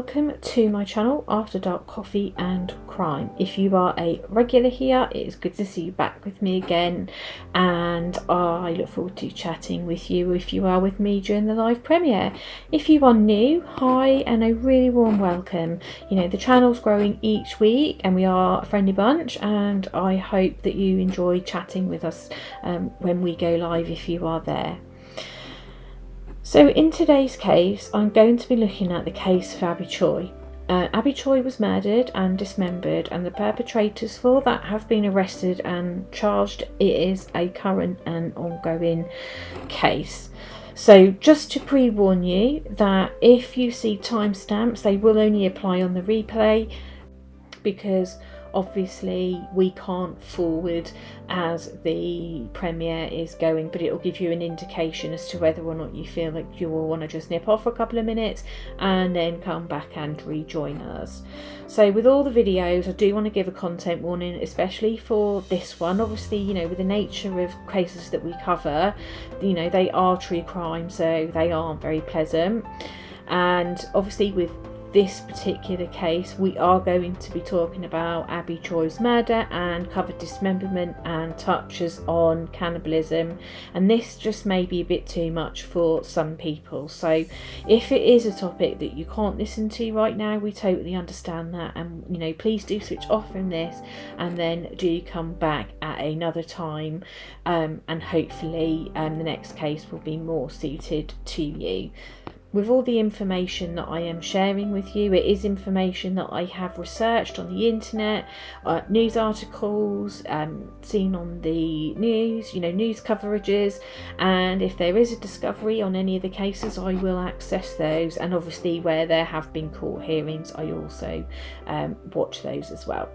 welcome to my channel, After Dark Coffee and Crime. If you are a regular here, it is good to see you back with me again, and I look forward to chatting with you if you are with me during the live premiere. If you are new, hi and a really warm welcome. You know, the channel's growing each week and we are a friendly bunch, and I hope that you enjoy chatting with us when we go live if you are there. So in today's case, I'm going to be looking at the case of Abby Choi. Abby Choi was murdered and dismembered, and the perpetrators for that have been arrested and charged. It is a current and ongoing case. So just to pre-warn you that if you see timestamps, they will only apply on the replay, because obviously we can't forward as the premiere is going, but it will give you an indication as to whether or not you feel like you will want to just nip off for a couple of minutes and then come back and rejoin us. So with all the videos, I do want to give a content warning, especially for this one. Obviously, you know, with the nature of cases that we cover, you know, they are true crime, so they aren't very pleasant. And obviously with this particular case, we are going to be talking about Abby Choi's murder and cover dismemberment and touches on cannibalism, and this just may be a bit too much for some people. So if it is a topic that you can't listen to right now, we totally understand that, and you know, please do switch off from this and then do come back at another time, and hopefully the next case will be more suited to you. With all the information that I am sharing with you, it is information that I have researched on the internet, news articles, seen on the news, you know, news coverages, and if there is a discovery on any of the cases, I will access those, and obviously where there have been court hearings, I also watch those as well.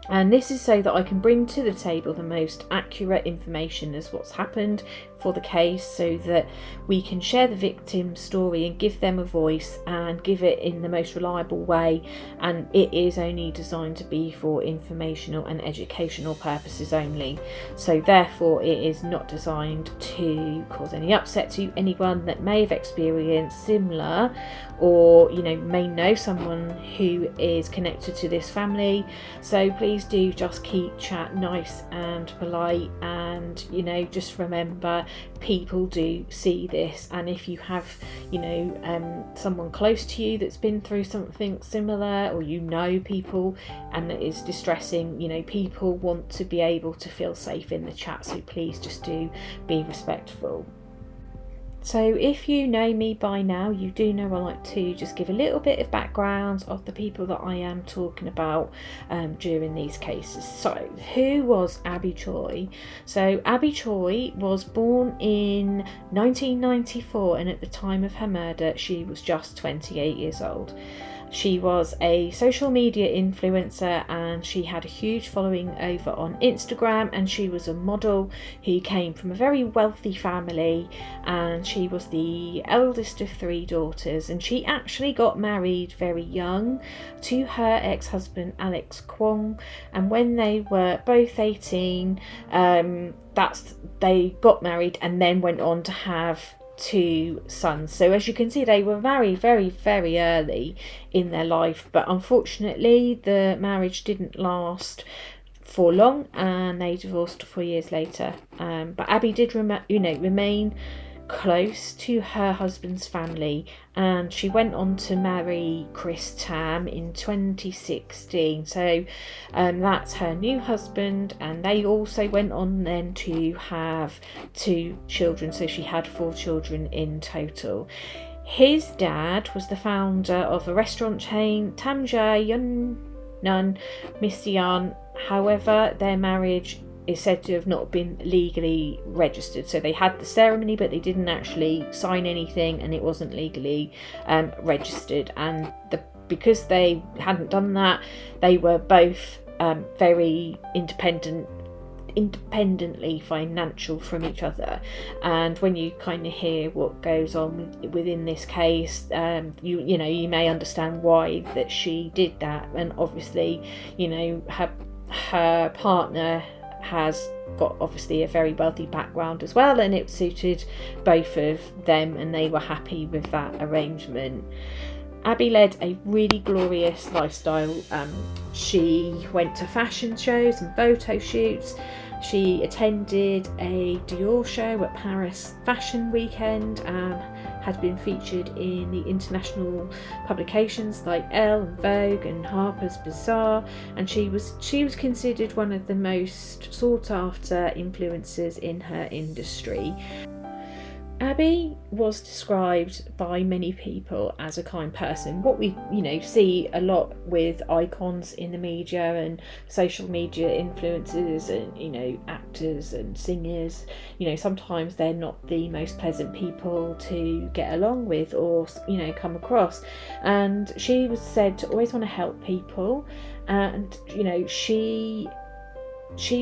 And this is so that I can bring to the table the most accurate information as what's happened for the case, so that we can share the victim's story and give them a voice and give it in the most reliable way. And it is only designed to be for informational and educational purposes only. So therefore it is not designed to cause any upset to anyone that may have experienced similar, or you know, may know someone who is connected to this family. So please do just keep chat nice and polite, and you know, just remember, people do see this, and if you have, you know, someone close to you that's been through something similar, or you know people and it is distressing, you know, people want to be able to feel safe in the chat, so please just do be respectful. So if you know me by now, you do know I like to just give a little bit of background of the people that I am talking about during these cases. So who was Abby Choi? So Abby Choi was born in 1994, and at the time of her murder she was just 28 years old. She was a social media influencer, and she had a huge following over on Instagram, and she was a model who came from a very wealthy family, and she was the eldest of 3 daughters, and she actually got married very young to her ex-husband Alex Kwong, and when they were both 18, they got married and then went on to have 2 sons. So as you can see, they were married very, very early in their life, but unfortunately the marriage didn't last for long and they divorced 4 years later. But Abby did remain close to her husband's family, and she went on to marry Chris Tam in 2016. So that's her new husband, and they also went on then to have 2 children, so she had 4 children in total. His dad was the founder of a restaurant chain, Tamja Yunnan Missian. However, their marriage is said to have not been legally registered. So they had the ceremony, but they didn't actually sign anything, and it wasn't legally registered. And because they hadn't done that, they were both very independently financial from each other. And when you kind of hear what goes on within this case, you know, you may understand why that she did that. And obviously, you know, her partner has got obviously a very wealthy background as well, and it suited both of them and they were happy with that arrangement. Abby led a really glorious lifestyle. She went to fashion shows and photo shoots. She attended a Dior show at Paris Fashion Weekend and had been featured in the international publications like Elle and Vogue and Harper's Bazaar, and she was considered one of the most sought after influencers in her industry. Abby was described by many people as a kind person. What we, see a lot with icons in the media and social media influencers and, actors and singers, sometimes they're not the most pleasant people to get along with or, come across. And she was said to always want to help people, and, she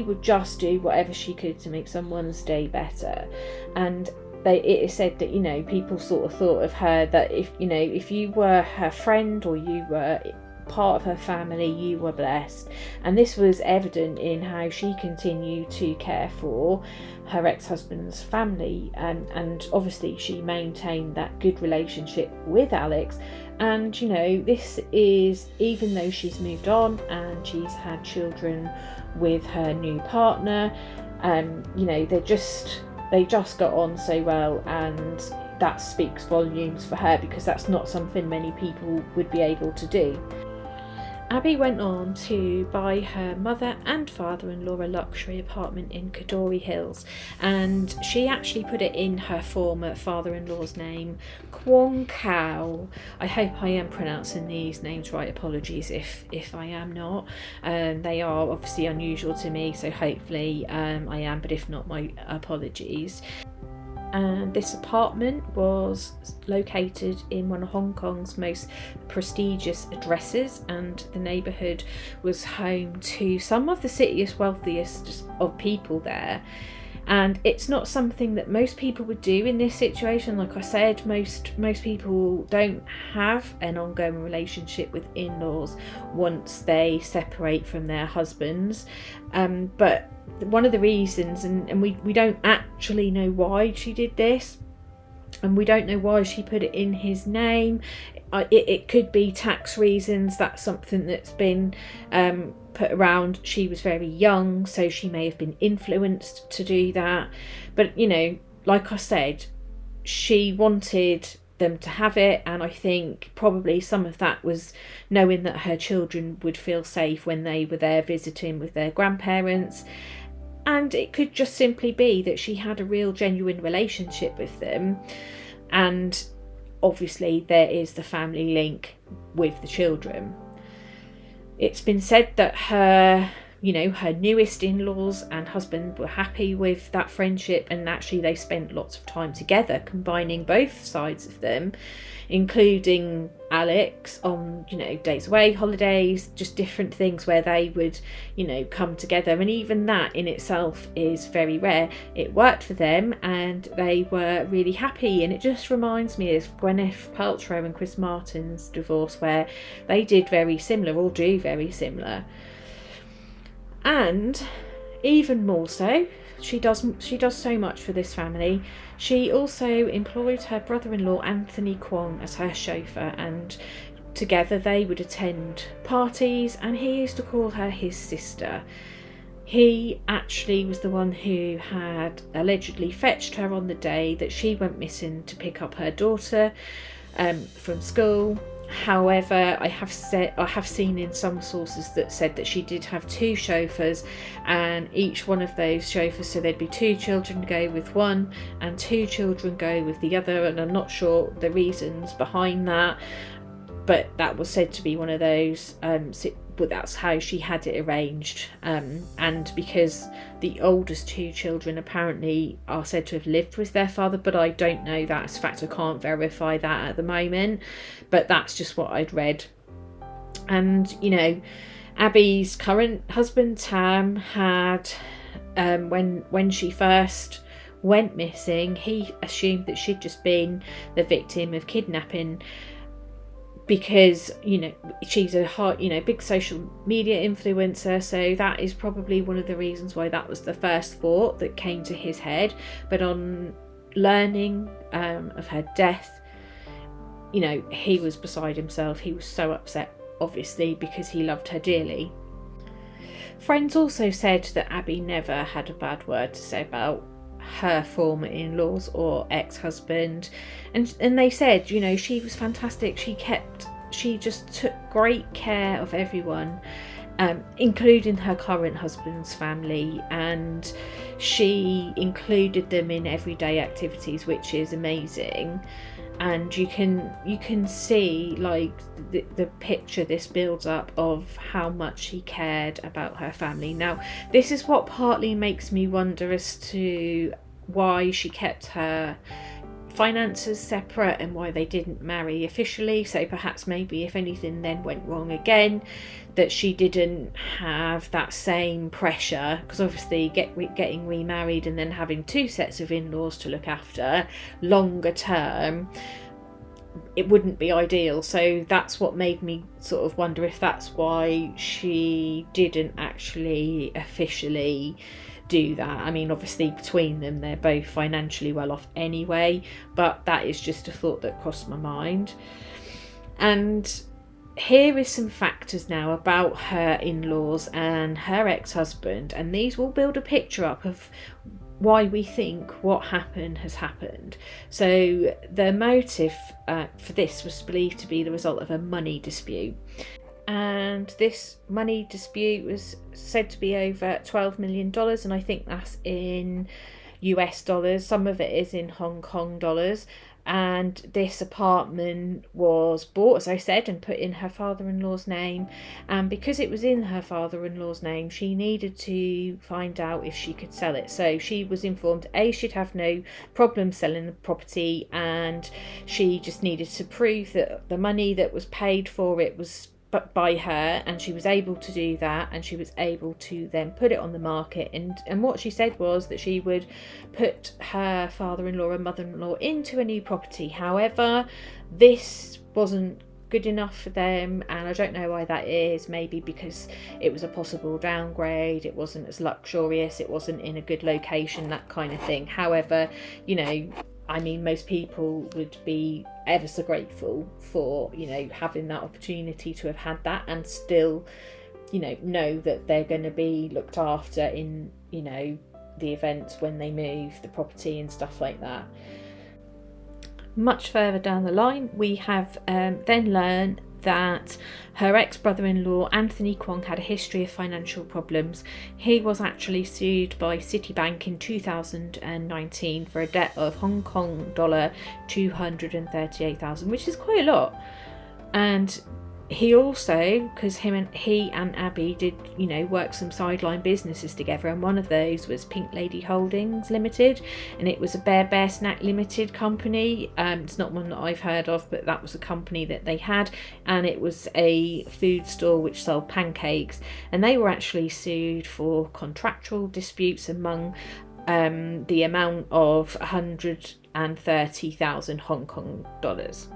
would just do whatever she could to make someone's day better. And it is said that people sort of thought of her that if you were her friend or you were part of her family, you were blessed. And this was evident in how she continued to care for her ex-husband's family, and obviously she maintained that good relationship with Alex. And this is even though she's moved on and she's had children with her new partner. They just got on so well, and that speaks volumes for her, because that's not something many people would be able to do. Abby went on to buy her mother and father-in-law a luxury apartment in Kadori Hills, and she actually put it in her former father-in-law's name, Kwong Kao. I hope I am pronouncing these names right. Apologies if I am not. They are obviously unusual to me, so hopefully I am, but if not, my apologies. And this apartment was located in one of Hong Kong's most prestigious addresses, and the neighbourhood was home to some of the city's wealthiest of people there. And it's not something that most people would do in this situation. Like I said, most people don't have an ongoing relationship with in-laws once they separate from their husbands. But one of the reasons, and we don't actually know why she did this, and we don't know why she put it in his name. It could be tax reasons. That's something that's been put around. She was very young, so she may have been influenced to do that. But like I said, she wanted them to have it, and I think probably some of that was knowing that her children would feel safe when they were there visiting with their grandparents. And it could just simply be that she had a real genuine relationship with them, and obviously there is the family link with the children. It's been said that her newest in-laws and husband were happy with that friendship, and actually they spent lots of time together, combining both sides of them, including Alex on days away, holidays, just different things where they would come together. And even that in itself is very rare. It worked for them and they were really happy, and it just reminds me of Gwyneth Paltrow and Chris Martin's divorce, where they did very similar, or do very similar. And even more so, she does so much for this family. She also employed her brother-in-law Anthony Kwong as her chauffeur, and together they would attend parties, and he used to call her his sister. He actually was the one who had allegedly fetched her on the day that she went missing to pick up her daughter from school. However, I have seen in some sources that said that she did have two chauffeurs, and each one of those chauffeurs, so there'd be two children go with one and two children go with the other, and I'm not sure the reasons behind that, but that was said to be one of those, but that's how she had it arranged. And because the oldest two children apparently are said to have lived with their father, but I don't know that as a fact. I can't verify that at the moment, but that's just what I'd read. And Abby's current husband Tam had, when she first went missing, he assumed that she'd just been the victim of kidnapping, because she's a big social media influencer, so that is probably one of the reasons why that was the first thought that came to his head. But on learning of her death, you know, he was beside himself. He was so upset, obviously, because he loved her dearly. Friends also said that Abby never had a bad word to say about her former in-laws or ex-husband, and they said, you know, she was fantastic. She just took great care of everyone, including her current husband's family, and she included them in everyday activities, which is amazing. And you can see, like, the picture this builds up of how much she cared about her family. Now, this is what partly makes me wonder as to why she kept her finances separate and why they didn't marry officially. So perhaps maybe if anything then went wrong again, that she didn't have that same pressure, because obviously getting remarried and then having two sets of in-laws to look after longer term, it wouldn't be ideal. So that's what made me sort of wonder if that's why she didn't actually officially do that. I mean, obviously between them they're both financially well off anyway, but that is just a thought that crossed my mind. And here is some factors now about her in-laws and her ex-husband, and these will build a picture up of why we think what happened has happened. So the motive for this was believed to be the result of a money dispute, and this money dispute was said to be over $12 million, and I think that's in US dollars. Some of it is in Hong Kong dollars. And this apartment was bought, as I said, and put in her father-in-law's name. And because it was in her father-in-law's name, she needed to find out if she could sell it. So she was informed, A, she'd have no problem selling the property, and she just needed to prove that the money that was paid for it was by her, and she was able to do that, and she was able to then put it on the market. And what she said was that she would put her father-in-law and mother-in-law into a new property. However, this wasn't good enough for them, and I don't know why that is. Maybe because it was a possible downgrade, it wasn't as luxurious, it wasn't in a good location, that kind of thing. However, you know, I mean, most people would be ever so grateful for, you know, having that opportunity to have had that, and still, you know that they're going to be looked after in, you know, the events when they move the property and stuff like that. Much further down the line, we have then learned that her ex-brother-in-law Anthony Kwong had a history of financial problems. He was actually sued by Citibank in 2019 for a debt of Hong Kong dollar 238,000, which is quite a lot. And he also, because he and Abby did, you know, work some sideline businesses together, and one of those was Pink Lady Holdings Limited, and it was a Bear Snack Limited company. It's not one that I've heard of, but that was a company that they had, and it was a food store which sold pancakes, and they were actually sued for contractual disputes among the amount of 130,000 Hong Kong dollars.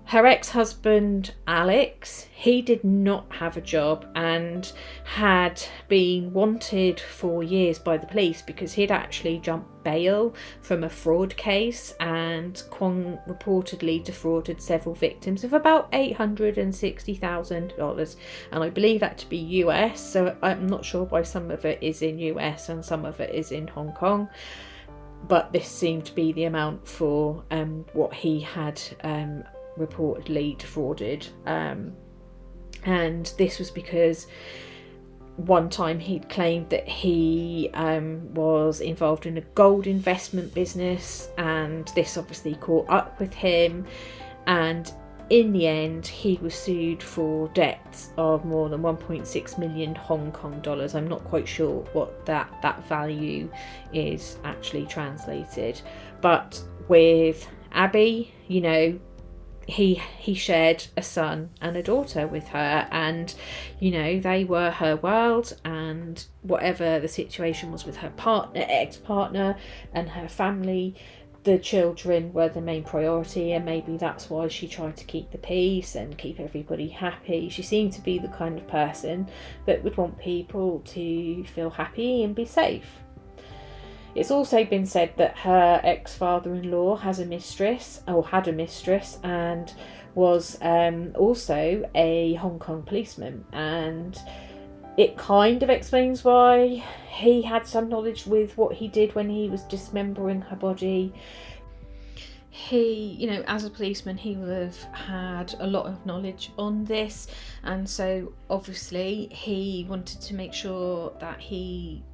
Her ex-husband, Alex, he did not have a job and had been wanted for years by the police because he'd actually jumped bail from a fraud case, and Kwong reportedly defrauded several victims of about $860,000, and I believe that to be US, so I'm not sure why some of it is in US and some of it is in Hong Kong, but this seemed to be the amount for what he had reportedly defrauded, and this was because one time he'd claimed that he was involved in a gold investment business, and this obviously caught up with him, and in the end he was sued for debts of more than 1.6 million Hong Kong dollars. I'm not quite sure what that value is actually translated, but with Abby, you know, he shared a son and a daughter with her, and you know, they were her world, and whatever the situation was with her ex-partner and her family, the children were the main priority, and maybe that's why she tried to keep the peace and keep everybody happy. She seemed to be the kind of person that would want people to feel happy and be safe. It's also been said that her ex-father-in-law has a mistress, or had a mistress, and was also a Hong Kong policeman, and it kind of explains why he had some knowledge with what he did when he was dismembering her body. He, you know, as a policeman, he would have had a lot of knowledge on this, and so obviously he wanted to make sure that he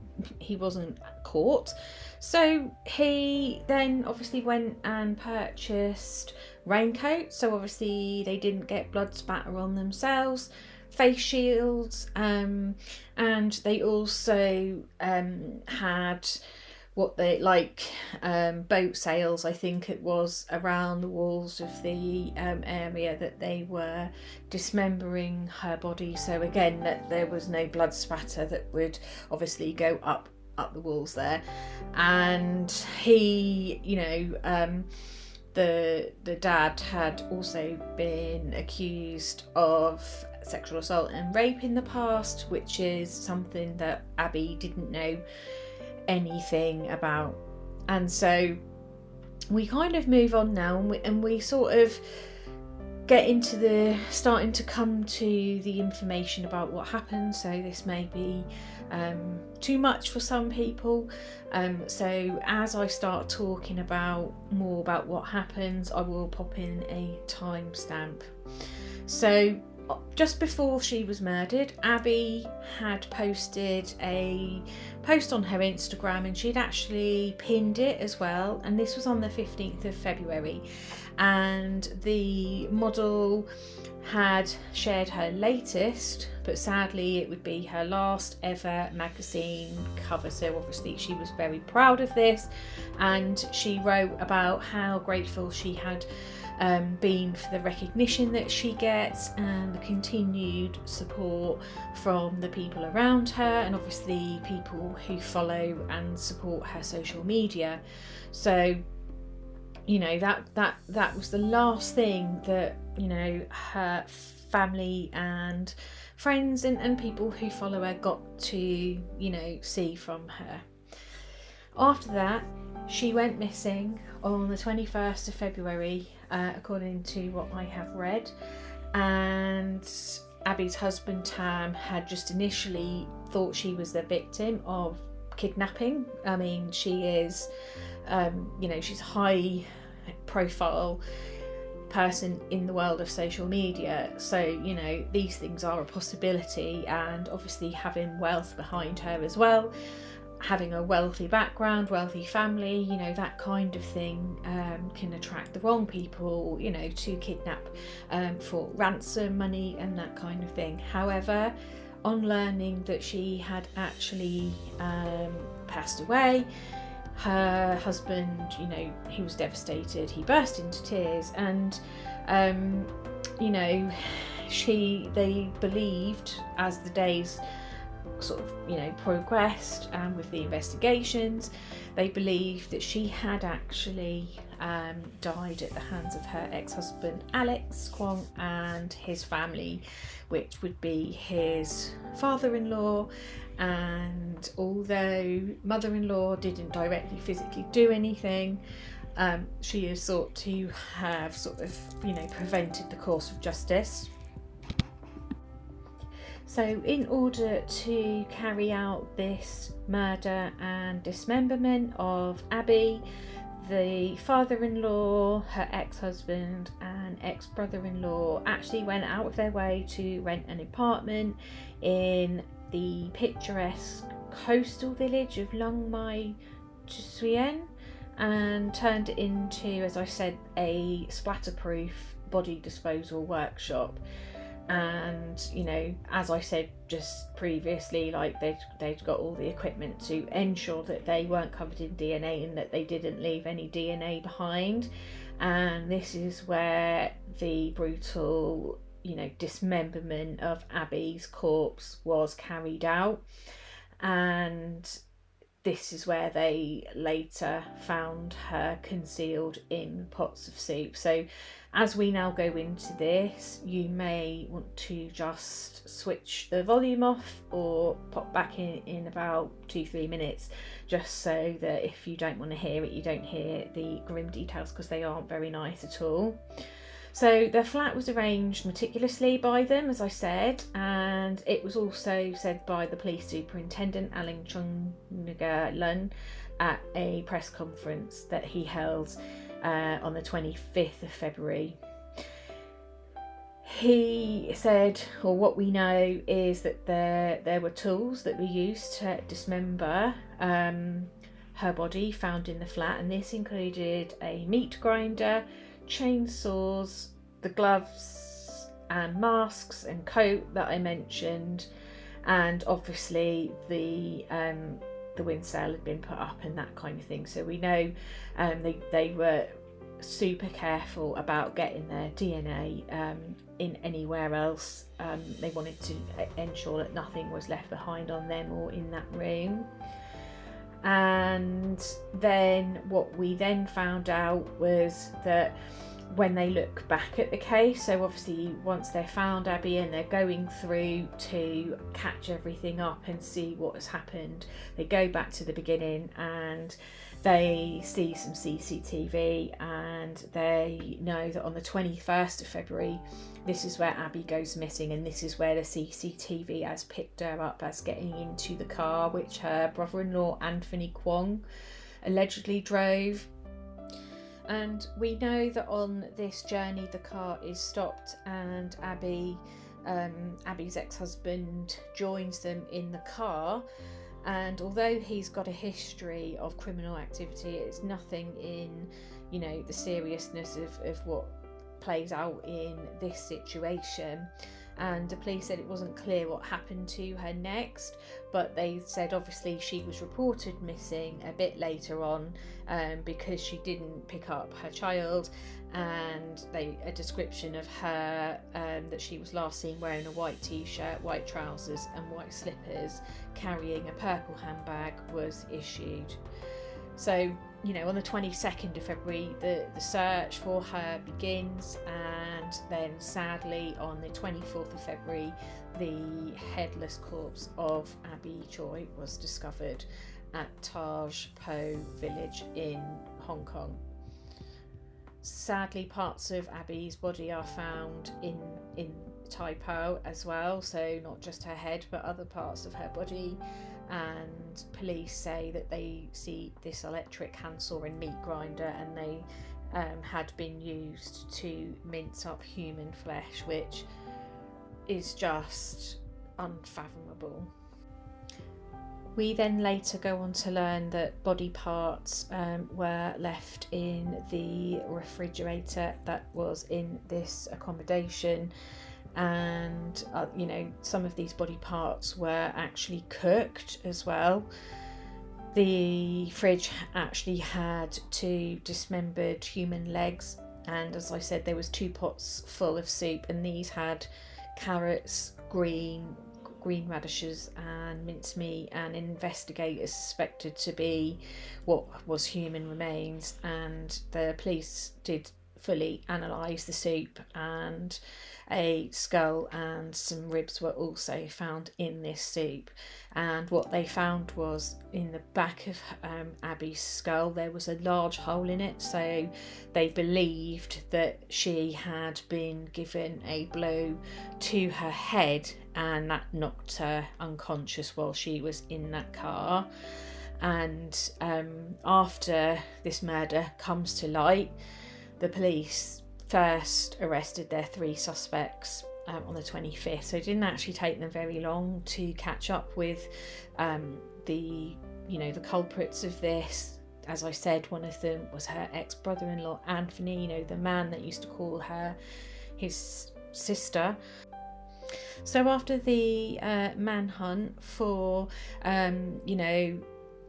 wasn't caught. So he then obviously went and purchased raincoats, so obviously they didn't get blood spatter on themselves, face shields, and they also had what they boat sails, I think it was, around the walls of the area that they were dismembering her body, so again that there was no blood spatter that would obviously go up the walls there. And he, you know, the dad had also been accused of sexual assault and rape in the past, which is something that Abby didn't know anything about. And so we kind of move on now, and we sort of get into the starting to come to the information about what happened. So this may be too much for some people, so as I start talking about more about what happens, I will pop in a timestamp. So just before she was murdered, Abby had posted a post on her Instagram, and she'd actually pinned it as well, and this was on the 15th of February, and the model had shared her latest, but sadly it would be her last ever magazine cover. So obviously she was very proud of this, and she wrote about how grateful she had been for the recognition that she gets and the continued support from the people around her, and obviously people who follow and support her social media. So, you know, that was the last thing that, you know, her family and friends and people who follow her got to, you know, see from her. After that, she went missing on the 21st of February, according to what I have read, and Abby's husband Tam had just initially thought she was the victim of kidnapping. I mean, she is, you know, she's a high profile person in the world of social media, so, you know, these things are a possibility, and obviously having wealth behind her as well, having a wealthy background, wealthy family, you know, that kind of thing can attract the wrong people, you know, to kidnap for ransom money and that kind of thing. However, on learning that she had actually passed away, her husband, you know, he was devastated. He burst into tears, and you know, they believed, as the days sort of, you know, progressed with the investigations, they believed that she had actually died at the hands of her ex-husband Alex Kwong and his family, which would be his father-in-law. And although mother-in-law didn't directly physically do anything, she is thought to have sort of, you know, prevented the course of justice. So in order to carry out this murder and dismemberment of Abby, the father-in-law, her ex-husband and ex-brother-in-law actually went out of their way to rent an apartment in the picturesque coastal village of Long Mai Tsuen, and turned it into, as I said, a splatterproof body disposal workshop. And, you know, as I said just previously, like they'd got all the equipment to ensure that they weren't covered in DNA and that they didn't leave any DNA behind. And this is where the brutal, you know, dismemberment of Abby's corpse was carried out. And this is where they later found her concealed in pots of soup. So as we now go into this, you may want to just switch the volume off or pop back in about 2-3 minutes, just so that if you don't want to hear it, you don't hear the grim details, because they aren't very nice at all. So their flat was arranged meticulously by them, as I said, and it was also said by the police superintendent, Aling Chung-Nga Lun, at a press conference that he held on the 25th of February. He said, or what we know is that there were tools that were used to dismember her body found in the flat, and this included a meat grinder, chainsaws, the gloves and masks and coat that I mentioned, and obviously the windsail had been put up and that kind of thing. So we know they were super careful about getting their DNA in anywhere else. They wanted to ensure that nothing was left behind on them or in that room. And then what we then found out was that when they look back at the case, so obviously once they're found Abby and they're going through to catch everything up and see what has happened, they go back to the beginning and they see some CCTV, and they know that on the 21st of February, this is where Abby goes missing, and this is where the CCTV has picked her up as getting into the car which her brother-in-law Anthony Kwong allegedly drove. And we know that on this journey the car is stopped, and Abby's ex-husband joins them in the car. And although he's got a history of criminal activity, it's nothing in, the seriousness of what plays out in this situation. And the police said it wasn't clear what happened to her next, but they said obviously she was reported missing a bit later on because she didn't pick up her child, and a description of her that she was last seen wearing a white t-shirt, white trousers and white slippers, carrying a purple handbag, was issued. So, on the 22nd of February, the search for her begins, and then sadly on the 24th of February, the headless corpse of Abby Choi was discovered at Taj Po village in Hong Kong. Sadly, parts of Abby's body are found in Tai Po as well, so not just her head but other parts of her body, and police say that they see this electric handsaw and meat grinder, and they had been used to mince up human flesh, which is just unfathomable. We then later go on to learn that body parts were left in the refrigerator that was in this accommodation, and some of these body parts were actually cooked as well. The fridge actually had 2 dismembered human legs, and as I said, there was 2 pots full of soup, and these had carrots, green radishes and mincemeat, and investigators suspected to be what was human remains. And the police did fully analyse the soup, and a skull and some ribs were also found in this soup. And what they found was in the back of Abby's skull there was a large hole in it, so they believed that she had been given a blow to her head and that knocked her unconscious while she was in that car. And after this murder comes to light, the police first arrested their 3 suspects on the 25th, so it didn't actually take them very long to catch up with the culprits of this. As I said, one of them was her ex-brother-in-law Anthony, the man that used to call her his sister. So after the manhunt for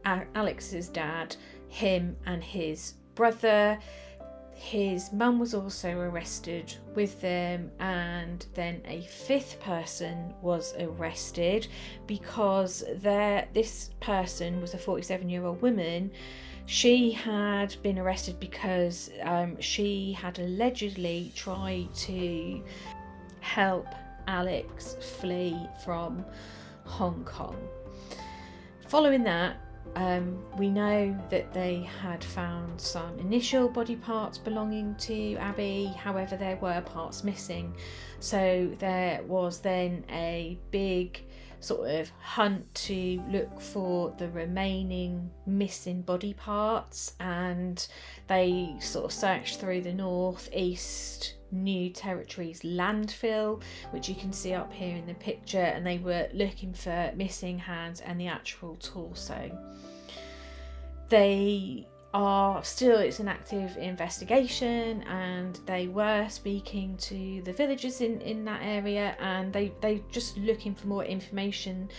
Alex's dad, him and his brother, his mum was also arrested with them, and then a fifth person was arrested because this person was a 47-year-old woman. She had been arrested because she had allegedly tried to help Alex flee from Hong Kong. Following that, we know that they had found some initial body parts belonging to Abby, however there were parts missing. So there was then a big sort of hunt to look for the remaining missing body parts, and they sort of searched through the North East New Territories landfill, which you can see up here in the picture, and they were looking for missing hands and the actual torso. It's an active investigation, and they were speaking to the villagers in that area, and they just looking for more information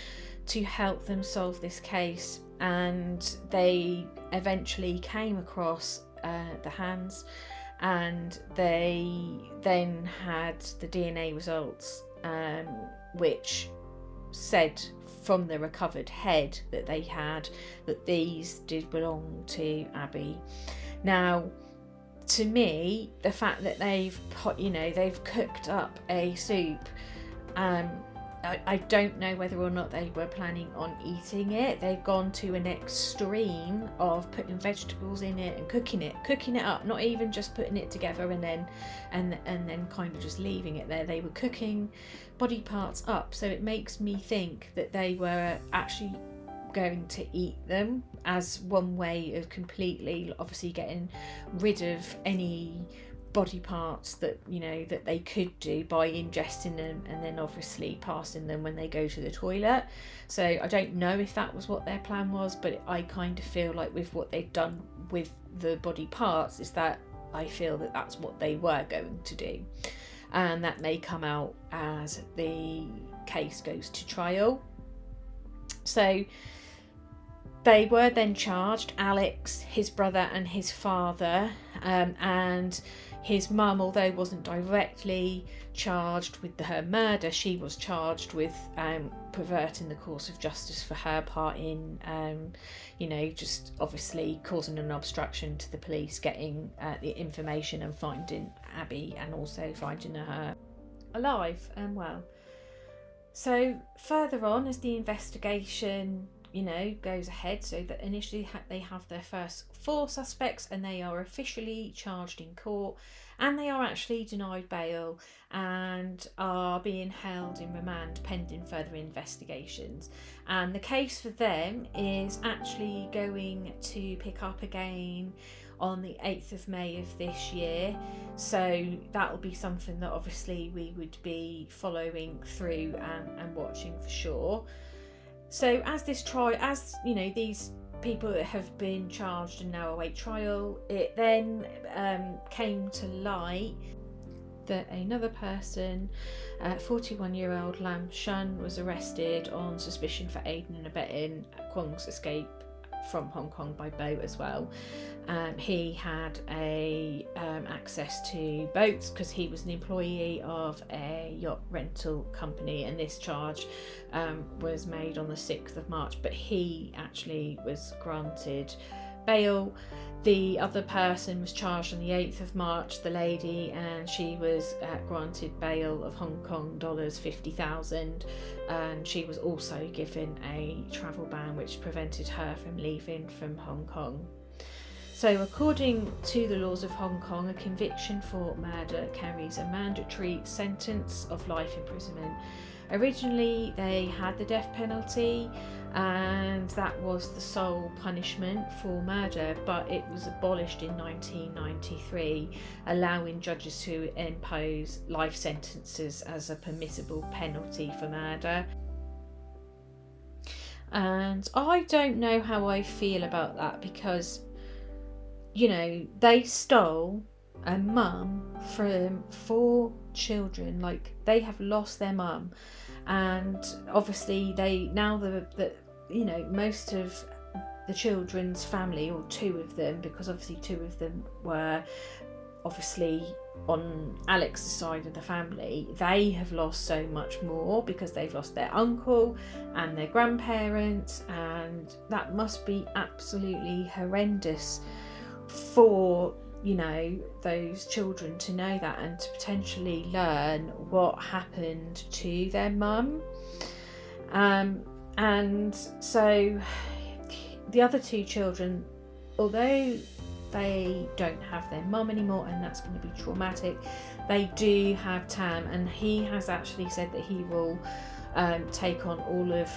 to help them solve this case. And they eventually came across the hands, and they then had the DNA results, which said from the recovered head that they had that these did belong to Abby. Now, to me, the fact that they've cooked up a soup, I don't know whether or not they were planning on eating it. They've gone to an extreme of putting vegetables in it and cooking it up, not even just putting it together and then kind of just leaving it there. They were cooking body parts up, so it makes me think that they were actually going to eat them as one way of completely, obviously, getting rid of any body parts that they could do by ingesting them and then obviously passing them when they go to the toilet. So I don't know if that was what their plan was, but I kind of feel like with what they've done with the body parts is that I feel that that's what they were going to do, and that may come out as the case goes to trial. So they were then charged, Alex, his brother and his father, and his mum, although wasn't directly charged with her murder, she was charged with perverting the course of justice for her part in, just obviously causing an obstruction to the police getting the information and finding Abby, and also finding her alive and well. So further on, as the investigation goes ahead, so that initially they have their first 4 suspects, and they are officially charged in court, and they are actually denied bail and are being held in remand pending further investigations. And the case for them is actually going to pick up again on the 8th of May of this year, so that will be something that obviously we would be following through and watching for sure. So as this trial, these people that have been charged and now await trial, it then came to light that another person, 41-year-old Lam Shun, was arrested on suspicion for aiding and abetting Kwong's escape from Hong Kong by boat as well. He had access to boats because he was an employee of a yacht rental company, and this charge was made on the 6th of March, but he actually was granted bail. The other person was charged on the 8th of March, the lady, and she was granted bail of Hong Kong dollars 50,000, and she was also given a travel ban which prevented her from leaving from Hong Kong. So according to the laws of Hong Kong, a conviction for murder carries a mandatory sentence of life imprisonment. Originally they had the death penalty, and that was the sole punishment for murder, but it was abolished in 1993, allowing judges to impose life sentences as a permissible penalty for murder. And I don't know how I feel about that, because they stole a mum from 4 children. Like, they have lost their mum, and obviously most of the children's family, or 2 of them, because obviously 2 of them were obviously on Alex's side of the family, they have lost so much more because they've lost their uncle and their grandparents, and that must be absolutely horrendous for, you know, those children to know that and to potentially learn what happened to their mum. And so the other two children, although they don't have their mum anymore and that's going to be traumatic, they do have Tam, and he has actually said that he will take on all of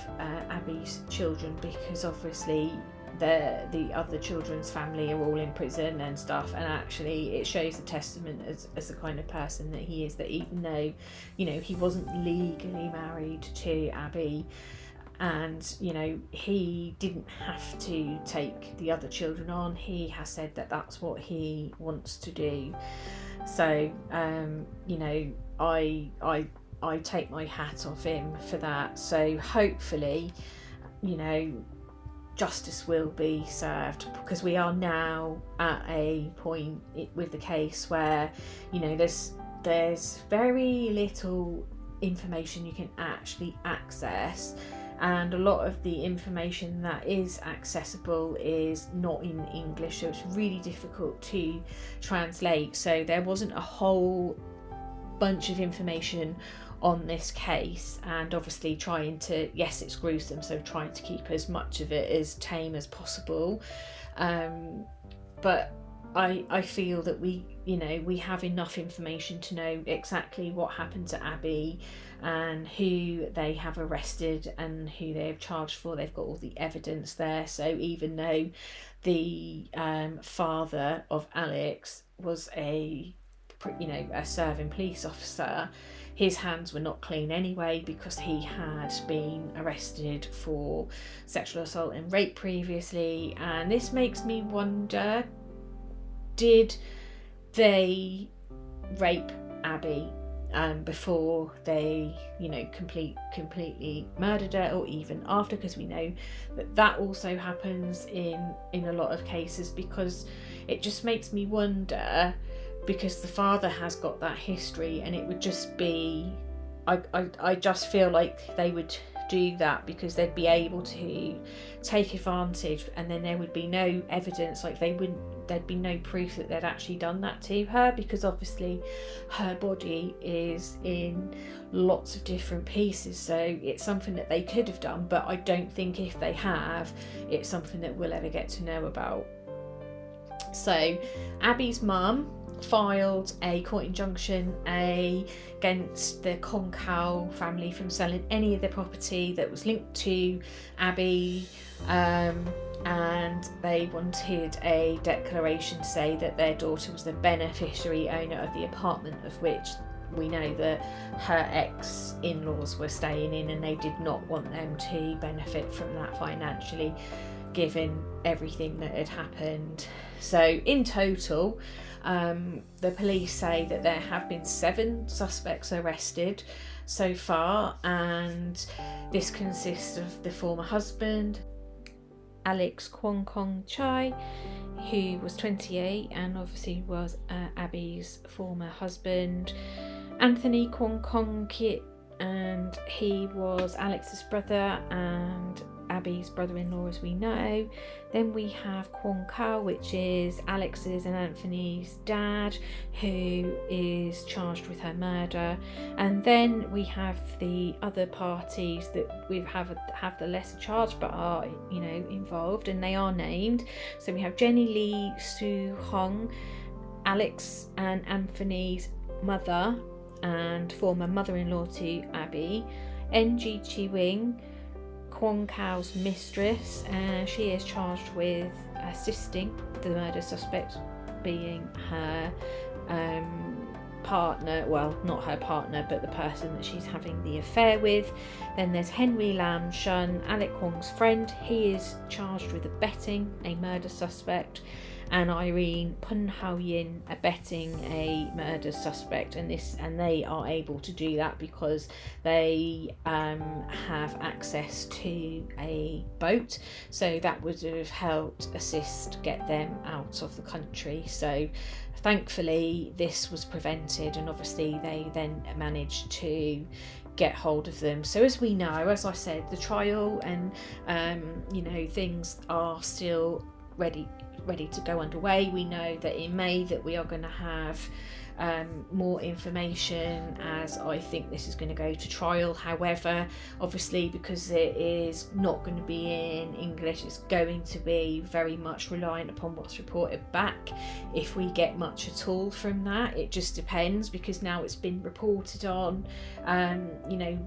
Abby's children, because obviously the other children's family are all in prison and stuff, and actually it shows a testament as the kind of person that he is, that even though, you know, he wasn't legally married to Abby, and, you know, he didn't have to take the other children on, he has said that that's what he wants to do. So you know, I take my hat off him for that. So hopefully, you know, justice will be served, because we are now at a point with the case where, you know, there's very little information you can actually access, and a lot of the information that is accessible is not in English, so it's really difficult to translate. So there wasn't a whole bunch of information on this case, and obviously trying to, yes, it's gruesome, so trying to keep as much of it as tame as possible, but I feel that we have enough information to know exactly what happened to Abby and who they have arrested and who they have charged for. They've got all the evidence there. So even though the father of Alex was a serving police officer, his hands were not clean anyway, because he had been arrested for sexual assault and rape previously. And this makes me wonder, did they rape Abby before they, you know, completely murdered her, or even after? Because we know that also happens in a lot of cases, because it just makes me wonder, because the father has got that history, and it would just be, I just feel like they would do that because they'd be able to take advantage, and then there would be no evidence, like there'd be no proof that they'd actually done that to her, because obviously her body is in lots of different pieces. So it's something that they could have done, but I don't think if they have, it's something that we'll ever get to know about. So Abby's mum filed a court injunction against the Concal family from selling any of their property that was linked to Abby, and they wanted a declaration to say that their daughter was the beneficiary owner of the apartment, of which we know that her ex-in-laws were staying in, and they did not want them to benefit from that financially, given everything that had happened. So in total, the police say that there have been 7 suspects arrested so far, and this consists of the former husband, Alex Kwong Kong Choi, who was 28 and obviously was Abby's former husband, Anthony Kwong Kong Kit, and he was Alex's brother and Abby's brother-in-law, as we know. Then we have Kwong Kao, which is Alex's and Anthony's dad, who is charged with her murder. And then we have the other parties that we have the lesser charge but are, you know, involved, and they are named. So we have Jenny Lee Soo Hong, Alex and Anthony's mother and former mother-in-law to Abby, NG Chi Wing, Kwong Kao's mistress, and she is charged with assisting the murder suspect, being her partner, well, not her partner, but the person that she's having the affair with. Then there's Henry Lam Shun, Alec Kwong's friend. He is charged with abetting a murder suspect. and Irene Punhoyen abetting a murder suspect, and they are able to do that because they have access to a boat, so that would have helped assist get them out of the country. So thankfully this was prevented, and obviously they then managed to get hold of them. So as we know, as I said, the trial and things are still ready to go underway. We know that in May that we are going to have more information, as I think this is going to go to trial. However, obviously because it is not going to be in English, it's going to be very much reliant upon what's reported back. If we get much at all from that, it just depends, because now it's been reported on.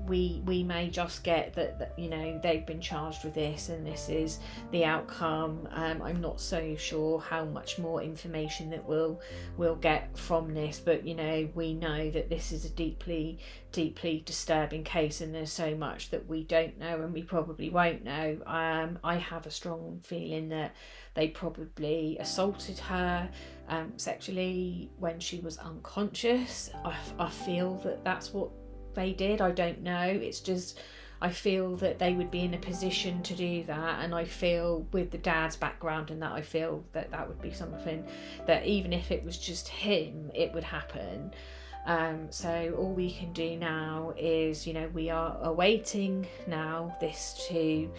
We may just get that they've been charged with this and this is the outcome. I'm not so sure how much more information that we'll get from this, but we know that this is a deeply disturbing case, and there's so much that we don't know and we probably won't know. I have a strong feeling that they probably assaulted her sexually when she was unconscious. I feel that that's what they did. I don't know, it's just I feel that they would be in a position to do that, and I feel with the dad's background and that, I feel that that would be something that even if it was just him, it would happen. So all we can do now is, we are awaiting now this to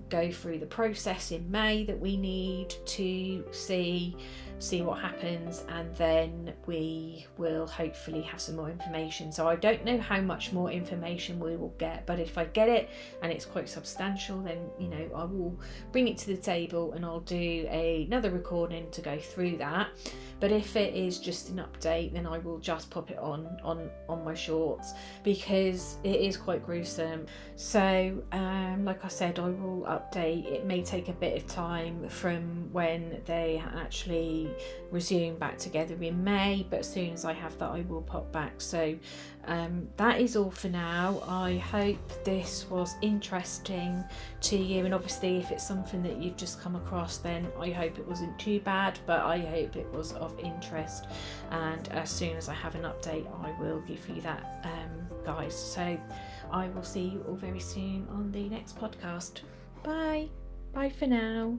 go through the process in May that we need to see what happens, and then we will hopefully have some more information. So I don't know how much more information we will get, but if I get it and it's quite substantial, then I will bring it to the table and I'll do another recording to go through that. But if it is just an update, then I will just pop it on my shorts, because it is quite gruesome. So like I said, I will update. It may take a bit of time from when they actually resume back together in May, but as soon as I have that, I will pop back. So that is all for now. I hope this was interesting to you, and obviously if it's something that you've just come across, then I hope it wasn't too bad, but I hope it was of interest, and as soon as I have an update, I will give you that, guys. So I will see you all very soon on the next podcast. Bye for now.